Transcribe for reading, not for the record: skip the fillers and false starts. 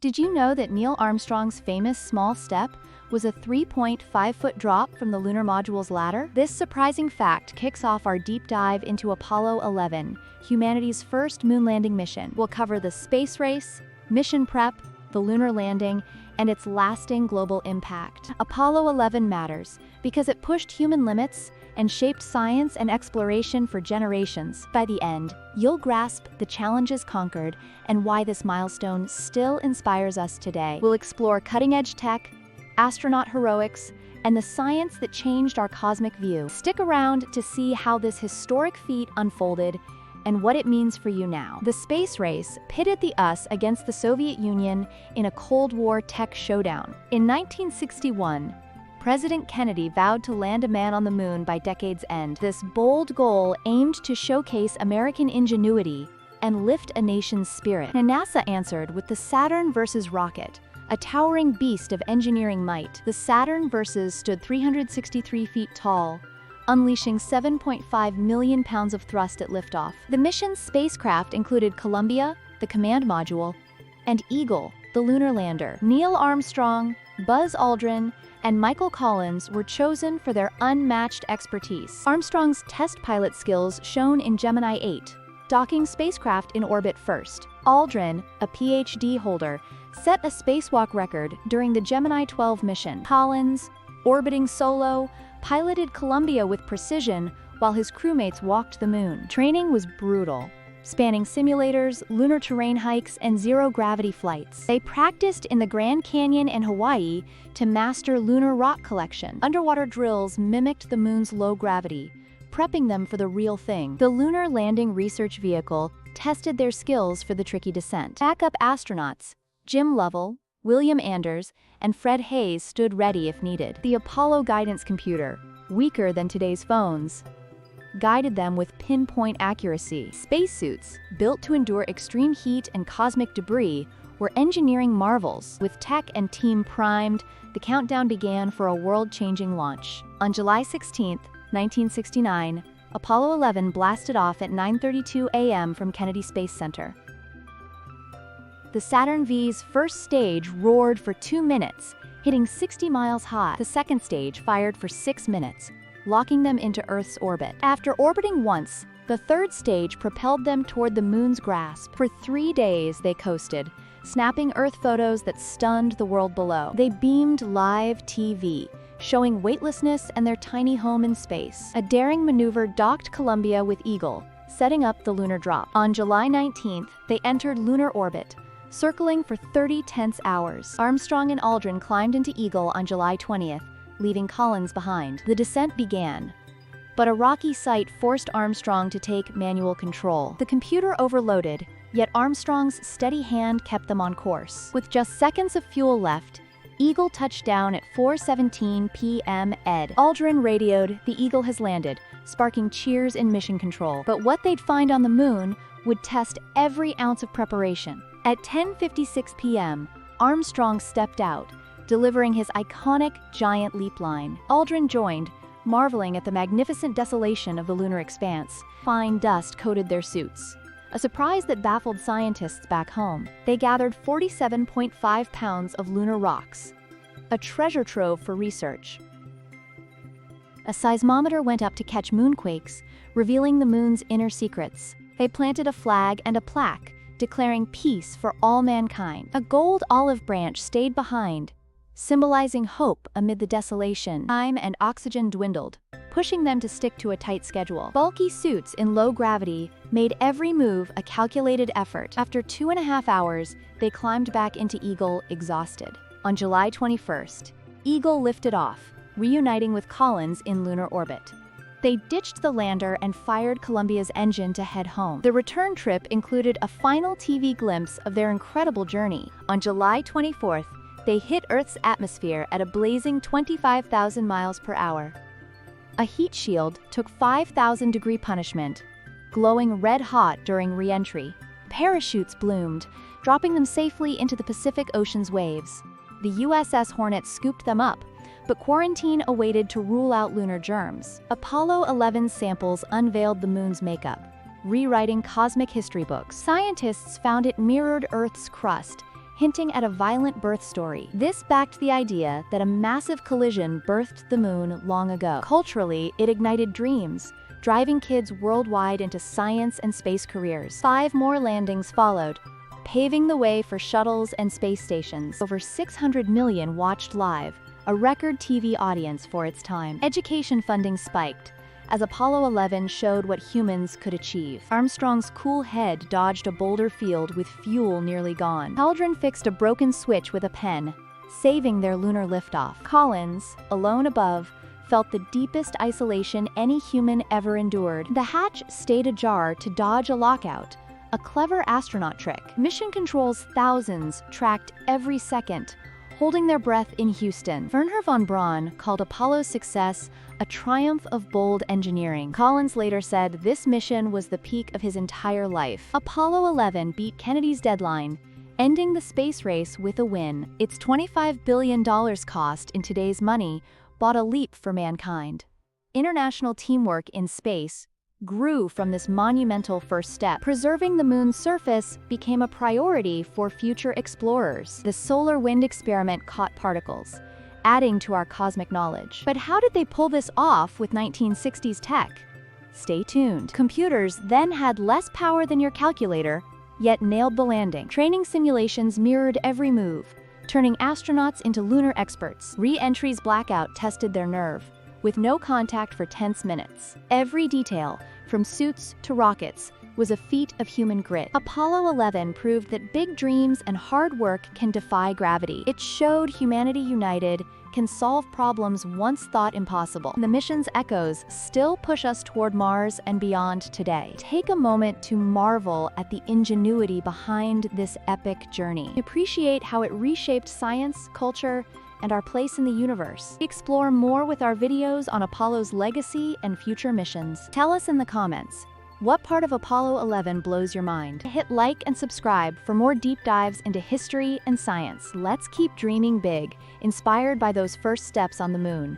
Did you know that Neil Armstrong's famous small step was a 3.5-foot drop from the lunar module's ladder? This surprising fact kicks off our deep dive into Apollo 11, humanity's first moon landing mission. We'll cover the space race, mission prep, the lunar landing, and its lasting global impact. Apollo 11 matters because it pushed human limits and shaped science and exploration for generations. By the end, you'll grasp the challenges conquered and why this milestone still inspires us today. We'll explore cutting-edge tech, astronaut heroics, and the science that changed our cosmic view. Stick around to see how this historic feat unfolded and what it means for you now. The space race pitted the US against the Soviet Union in a Cold War tech showdown. In 1961, President Kennedy vowed to land a man on the moon by decade's end. This bold goal aimed to showcase American ingenuity and lift a nation's spirit. And NASA answered with the Saturn versus rocket, a towering beast of engineering might. The Saturn versus stood 363 feet tall, unleashing 7.5 million pounds of thrust at liftoff. The mission's spacecraft included Columbia, the command module, and Eagle, the lunar lander. Neil Armstrong, Buzz Aldrin, and Michael Collins were chosen for their unmatched expertise. Armstrong's test pilot skills shone in Gemini 8, docking spacecraft in orbit first. Aldrin, a PhD holder, set a spacewalk record during the Gemini 12 mission. Collins, orbiting solo, piloted Columbia with precision while his crewmates walked the moon. Training was brutal, spanning simulators, lunar terrain hikes, and zero-gravity flights. They practiced in the Grand Canyon and Hawaii to master lunar rock collection. Underwater drills mimicked the moon's low gravity, prepping them for the real thing. The Lunar Landing Research Vehicle tested their skills for the tricky descent. Backup astronauts, Jim Lovell, William Anders, and Fred Hayes stood ready if needed. The Apollo guidance computer, weaker than today's phones, guided them with pinpoint accuracy. Spacesuits, built to endure extreme heat and cosmic debris, were engineering marvels. With tech and team primed, the countdown began for a world-changing launch. On July 16, 1969, Apollo 11 blasted off at 9:32 a.m. from Kennedy Space Center. The Saturn V's first stage roared for 2 minutes, hitting 60 miles high. The second stage fired for 6 minutes, locking them into Earth's orbit. After orbiting once, the third stage propelled them toward the moon's grasp. For 3 days, they coasted, snapping Earth photos that stunned the world below. They beamed live TV, showing weightlessness and their tiny home in space. A daring maneuver docked Columbia with Eagle, setting up the lunar drop. On July 19th, they entered lunar orbit, circling for 30 tense hours. Armstrong and Aldrin climbed into Eagle on July 20th, leaving Collins behind. The descent began, but a rocky site forced Armstrong to take manual control. The computer overloaded, yet Armstrong's steady hand kept them on course. With just seconds of fuel left, Eagle touched down at 4:17 p.m. ED. Aldrin radioed, "The Eagle has landed," sparking cheers in mission control. But what they'd find on the moon would test every ounce of preparation. At 10:56 p.m., Armstrong stepped out, delivering his iconic giant leap line. Aldrin joined, marveling at the magnificent desolation of the lunar expanse. Fine dust coated their suits, a surprise that baffled scientists back home. They gathered 47.5 pounds of lunar rocks, a treasure trove for research. A seismometer went up to catch moonquakes, revealing the moon's inner secrets. They planted a flag and a plaque, declaring peace for all mankind. A gold olive branch stayed behind, symbolizing hope amid the desolation. Time and oxygen dwindled, pushing them to stick to a tight schedule. Bulky suits in low gravity made every move a calculated effort. After 2.5 hours, they climbed back into Eagle exhausted. On July 21st, Eagle lifted off, reuniting with Collins in lunar orbit. They ditched the lander and fired Columbia's engine to head home. The return trip included a final TV glimpse of their incredible journey. On July 24th, they hit Earth's atmosphere at a blazing 25,000 miles per hour. A heat shield took 5,000-degree punishment, glowing red-hot during re-entry. Parachutes bloomed, dropping them safely into the Pacific Ocean's waves. The USS Hornet scooped them up, but quarantine awaited to rule out lunar germs. Apollo 11 samples unveiled the moon's makeup, rewriting cosmic history books. Scientists found it mirrored Earth's crust, hinting at a violent birth story. This backed the idea that a massive collision birthed the moon long ago. Culturally, it ignited dreams, driving kids worldwide into science and space careers. 5 more landings followed, paving the way for shuttles and space stations. Over 600 million watched live, a record TV audience for its time. Education funding spiked, as Apollo 11 showed what humans could achieve. Armstrong's cool head dodged a boulder field with fuel nearly gone. Aldrin fixed a broken switch with a pen, saving their lunar liftoff. Collins, alone above, felt the deepest isolation any human ever endured. The hatch stayed ajar to dodge a lockout, a clever astronaut trick. Mission Control's thousands tracked every second, holding their breath in Houston. Wernher von Braun called Apollo's success a triumph of bold engineering. Collins later said this mission was the peak of his entire life. Apollo 11 beat Kennedy's deadline, ending the space race with a win. Its $25 billion cost in today's money bought a leap for mankind. International teamwork in space grew from this monumental first step. Preserving the moon's surface became a priority for future explorers. The solar wind experiment caught particles, adding to our cosmic knowledge. But how did they pull this off with 1960s tech? Stay tuned. Computers then had less power than your calculator, yet nailed the landing. Training simulations mirrored every move, turning astronauts into lunar experts. Re-entry's blackout tested their nerve, with no contact for tense minutes. Every detail, from suits to rockets, was a feat of human grit. Apollo 11 proved that big dreams and hard work can defy gravity. It showed humanity united can solve problems once thought impossible. The mission's echoes still push us toward Mars and beyond today. Take a moment to marvel at the ingenuity behind this epic journey. Appreciate how it reshaped science, culture, and our place in the universe. Explore more with our videos on Apollo's legacy and future missions. Tell us in the comments, what part of Apollo 11 blows your mind? Hit like and subscribe for more deep dives into history and science. Let's keep dreaming big, inspired by those first steps on the moon.